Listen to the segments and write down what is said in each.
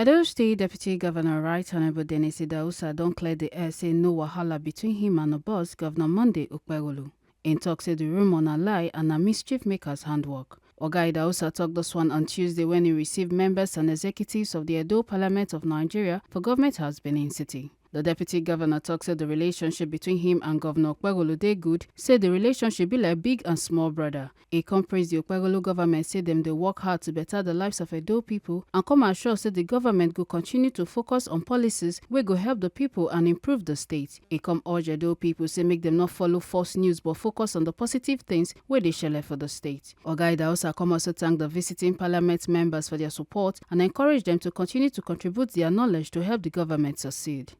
Edo State Deputy Governor Right Honorable Idahosa don clear the air say no wahala between him and the boss, Governor Okpebholo. In talk say the rumor na lie and na mischief makers handwork. Oga Idahosa talked this one on Tuesday when he received members and executives of the Edo Parliament of Nigeria for Government House, Benin City. The deputy governor talks said the relationship between him and Governor Okpebholo dey good, said the relationship be like big and small brother. He praised the Okpebholo government, said them they work hard to better the lives of Edo people and come assure said the government will continue to focus on policies wey go help the people and improve the state. He urge Edo people say make them not follow false news but focus on the positive things where they share for the state. Oga Idahosa also thank the visiting parliament members for their support and encourage them to continue to contribute their knowledge to help the government succeed.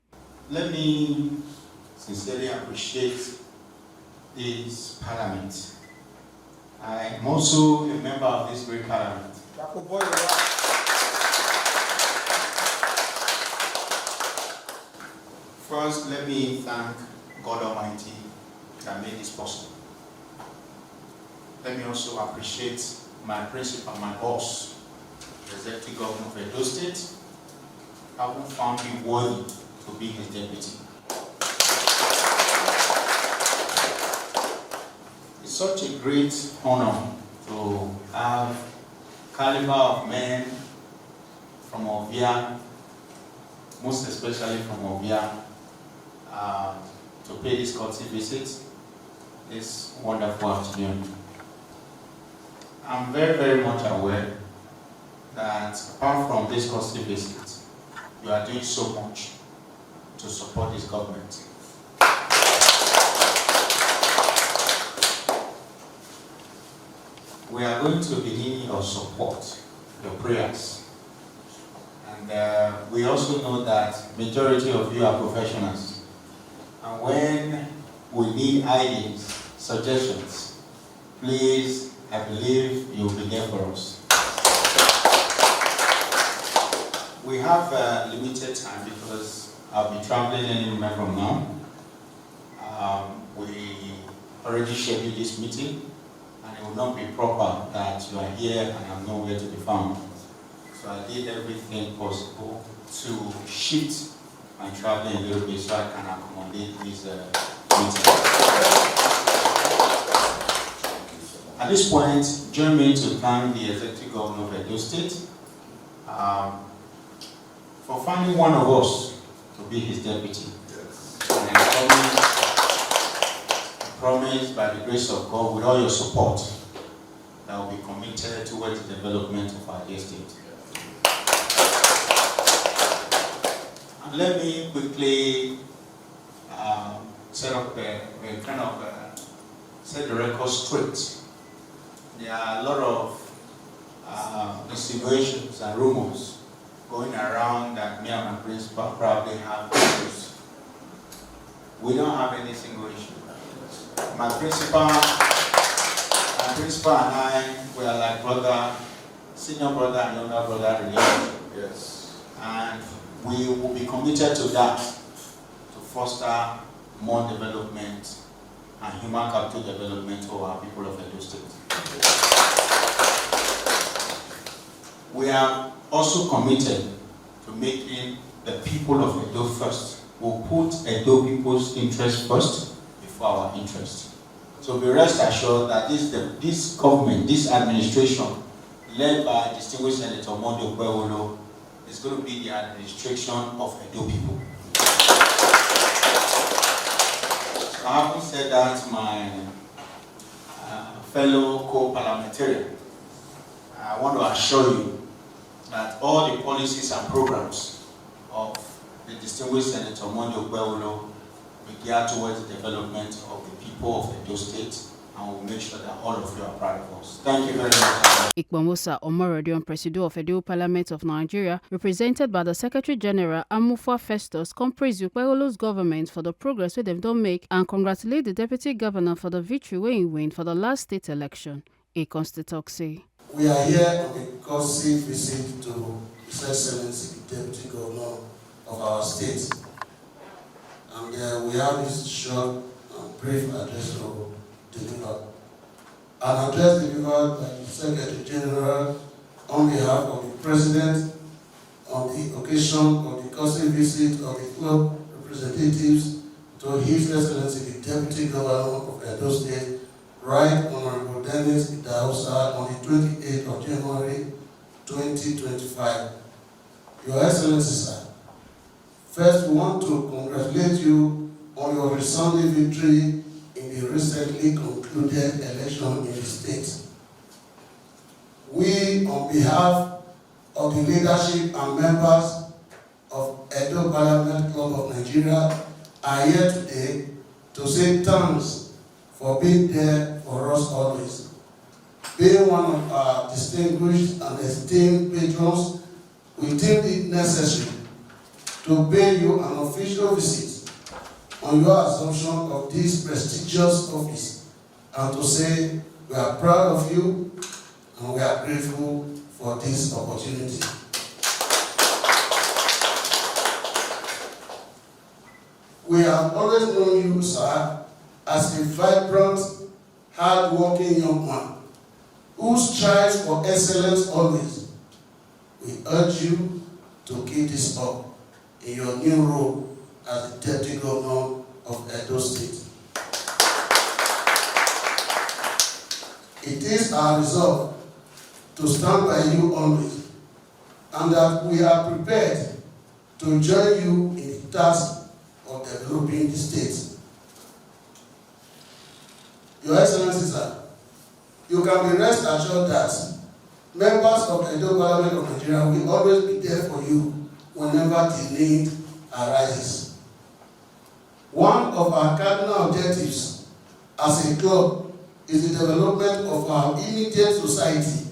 Let me sincerely appreciate this parliament. I am also a member of this great parliament. First, let me thank God Almighty that made this possible. Let me also appreciate my principal, my boss, the Executive Governor of Edo State, who found me worthy to be his deputy. It's such a great honor to have caliber of men from Ovia, most especially from Ovia, to pay this courtesy visit. This wonderful afternoon. I'm very, very much aware that apart from this courtesy visit, you are doing so much to support this government. We are going to be needing your support, your prayers. And we also know that majority of you are professionals. And when we need ideas, suggestions, please, I believe you will be there for us. We have limited time because I'll be traveling any moment from now. We already scheduled this meeting, and it will not be proper that you are here and I'm nowhere to be found. So I did everything possible to shift my traveling a little bit so I can accommodate this meeting. At this point, join me to thank the Executive Governor of Edo State for finding one of us to be his deputy. Yes. And I promise by the grace of God, with all your support, that will be committed towards the development of our state. And let me quickly set the record straight. There are a lot of insinuations and rumors going around that me and my principal probably have issues. We don't have any single issue. My principal and I, we are like brother, senior brother and younger brother relationship. Yes. And we will be committed to that, to foster more development and human capital development for our people of Edo State. We are also committed to making the people of Edo first. We'll put Edo people's interest first before our interest. So be rest assured that this government, this administration, led by distinguished Senator Okpebholo, is going to be the administration of Edo people. So having said that, my fellow co-parliamentarian, I want to assure you that all the policies and programs of the distinguished Senator Okpebholo will gear towards the development of the people of Edo State, and we'll make sure that all of you are proud of us. Thank you very much. Ikpamosa Omorodion, President of Edo Parliament of Nigeria, represented by the Secretary General Amufwa Festus, praised Okpebholo's government for the progress they have done make and congratulate the Deputy Governor for the victory wey he win for the last state election. A constituency. We are here on a courtesy visit to His Excellency, the Deputy Governor of our state. And we have this short and brief address to deliver. An address delivered by the Secretary General on behalf of the President on the occasion of the courtesy visit of the club representatives to His Excellency the Deputy Governor of Edo State, Right Honorable Dennis Idahosa, on the 28th of January 2025. Your Excellency, sir, first we want to congratulate you on your resounding victory in the recently concluded election in the state. We, on behalf of the leadership and members of Edo Parliament Club of Nigeria, are here today to say thanks for being there for us always. Being one of our distinguished and esteemed patrons, we deemed it necessary to pay you an official visit on your assumption of this prestigious office and to say we are proud of you and we are grateful for this opportunity. We have always known you, sir, as a vibrant, hard-working young man who strives for excellence always. We urge you to keep this up in your new role as the Deputy Governor of Edo State. It is our resolve to stand by you always, and that we are prepared to join you in the task of developing the state. Your Excellency, sir, you can be rest assured that members of the Edo Parliament of Nigeria will always be there for you whenever the need arises. One of our cardinal objectives as a club is the development of our immediate society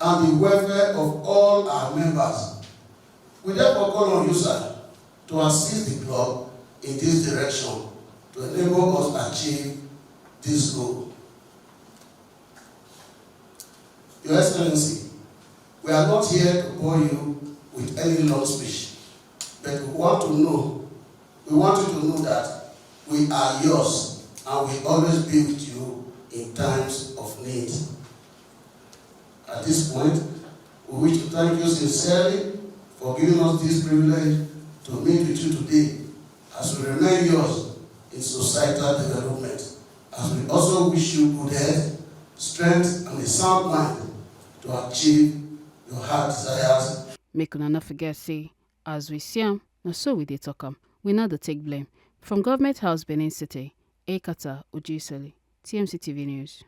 and the welfare of all our members. We therefore call on you, sir, to assist the club in this direction to enable us achieve this goal. Your Excellency, we are not here to bore you with any long speech, but we want you to know that we are yours and will always be with you in times of need. At this point, we wish to thank you sincerely for giving us this privilege to meet with you today, as we remain yours in societal development, as we also wish you good health, strength, and a sound mind to achieve your heart desires. Make una not forget, say, as we see am, na so we dey talk am. We not dey take blame. From Government House, Benin City, KataKata Between, TMC TV News.